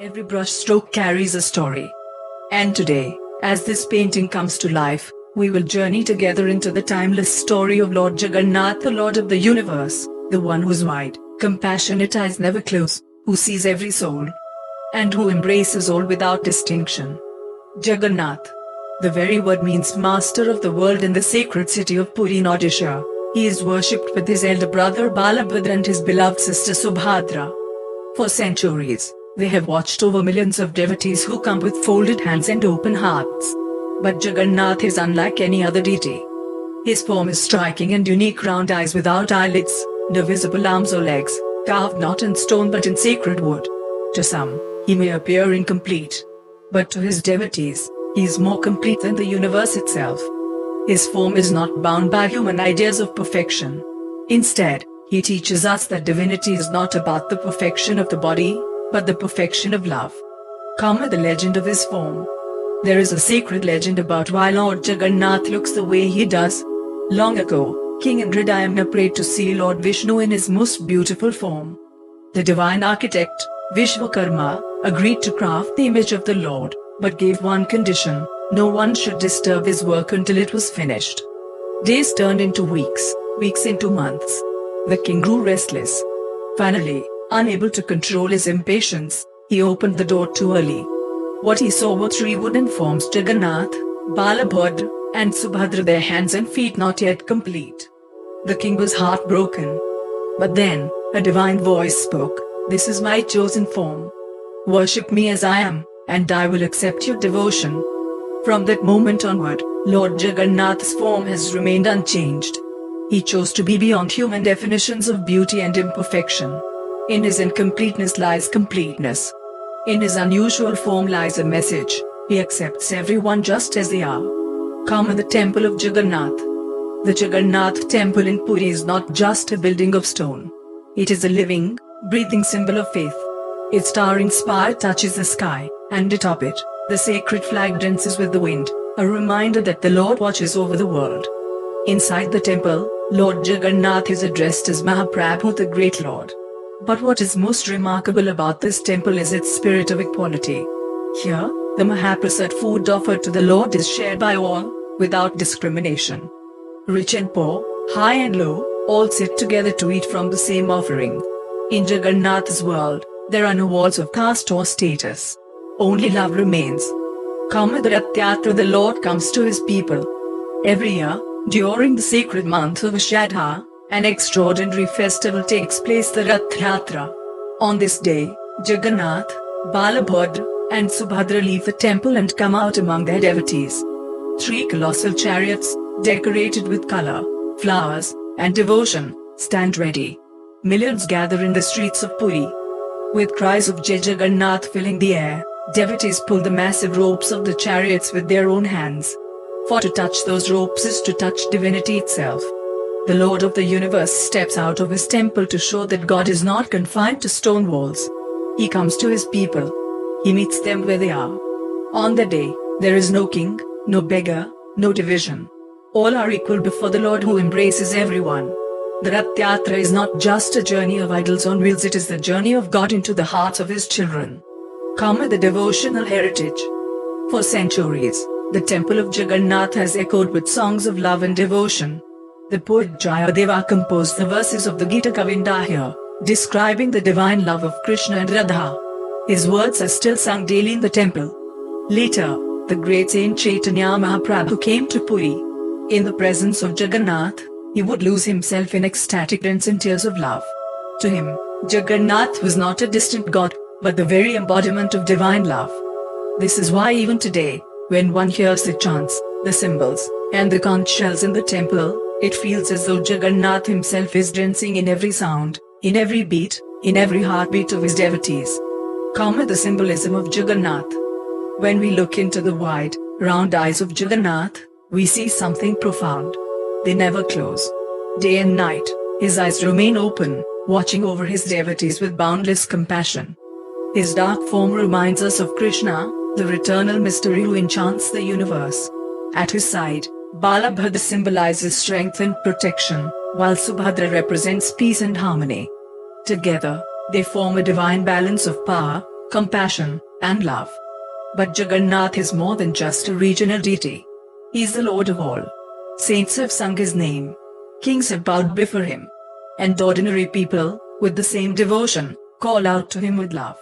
Every brushstroke carries a story. And today, as this painting comes to life, we will journey together into the timeless story of Lord Jagannath, the Lord of the universe, the one whose wide, compassionate eyes never close, who sees every soul, and who embraces all without distinction. Jagannath. The very word means master of the world in the sacred city of Puri in Odisha. He is worshipped with his elder brother Balabhadra and his beloved sister Subhadra. For centuries, they have watched over millions of devotees who come with folded hands and open hearts. But Jagannath is unlike any other deity. His form is striking and unique: round eyes without eyelids, no visible arms or legs, carved not in stone but in sacred wood. To some, he may appear incomplete. But to his devotees, he is more complete than the universe itself. His form is not bound by human ideas of perfection. Instead, he teaches us that divinity is not about the perfection of the body, but the perfection of love. Come with the legend of his form. There is a sacred legend about why Lord Jagannath looks the way he does. Long ago, King Indradyumna prayed to see Lord Vishnu in his most beautiful form. The divine architect, Vishwakarma, agreed to craft the image of the Lord, but gave one condition: no one should disturb his work until it was finished. Days turned into weeks, weeks into months. The king grew restless. Finally, unable to control his impatience, he opened the door too early. What he saw were three wooden forms: Jagannath, Balabhadra, and Subhadra, their hands and feet not yet complete. The king was heartbroken. But then, a divine voice spoke: "This is my chosen form. Worship me as I am, and I will accept your devotion." From that moment onward, Lord Jagannath's form has remained unchanged. He chose to be beyond human definitions of beauty and imperfection. In his incompleteness lies completeness. In his unusual form lies a message: he accepts everyone just as they are. Come in the temple of Jagannath. The Jagannath temple in Puri is not just a building of stone. It is a living, breathing symbol of faith. Its towering spire touches the sky, and atop it, the sacred flag dances with the wind, a reminder that the Lord watches over the world. Inside the temple, Lord Jagannath is addressed as Mahaprabhu, the great Lord. But what is most remarkable about this temple is its spirit of equality. Here, the Mahaprasad food offered to the Lord is shared by all, without discrimination. Rich and poor, high and low, all sit together to eat from the same offering. In Jagannath's world, there are no walls of caste or status. Only love remains. Come with the Rath Yatra, the Lord comes to his people. Every year, during the sacred month of Ashadha, an extraordinary festival takes place, the Rath Yatra. On this day, Jagannath, Balabhadra, and Subhadra leave the temple and come out among their devotees. Three colossal chariots, decorated with color, flowers, and devotion, stand ready. Millions gather in the streets of Puri. With cries of Jai Jagannath filling the air, devotees pull the massive ropes of the chariots with their own hands. For to touch those ropes is to touch divinity itself. The Lord of the universe steps out of his temple to show that God is not confined to stone walls. He comes to his people. He meets them where they are. On the day, there is no king, no beggar, no division. All are equal before the Lord who embraces everyone. The Rath Yatra is not just a journey of idols on wheels, it is the journey of God into the hearts of his children. Come with the devotional heritage. For centuries, the temple of Jagannath has echoed with songs of love and devotion. The poet Jayadeva composed the verses of the Gita Govinda here, describing the divine love of Krishna and Radha. His words are still sung daily in the temple. Later, the great Saint Chaitanya Mahaprabhu came to Puri. In the presence of Jagannath, he would lose himself in ecstatic dance and tears of love. To him, Jagannath was not a distant god, but the very embodiment of divine love. This is why even today, when one hears the chants, the cymbals, and the conch shells in the temple, it feels as though Jagannath himself is dancing in every sound, in every beat, in every heartbeat of his devotees. Come with the symbolism of Jagannath. When we look into the wide, round eyes of Jagannath, we see something profound. They never close. Day and night, his eyes remain open, watching over his devotees with boundless compassion. His dark form reminds us of Krishna, the eternal mystery who enchants the universe. At his side, Balabhadra symbolizes strength and protection, while Subhadra represents peace and harmony. Together, they form a divine balance of power, compassion, and love. But Jagannath is more than just a regional deity. He is the Lord of all. Saints have sung his name. Kings have bowed before him. And ordinary people, with the same devotion, call out to him with love.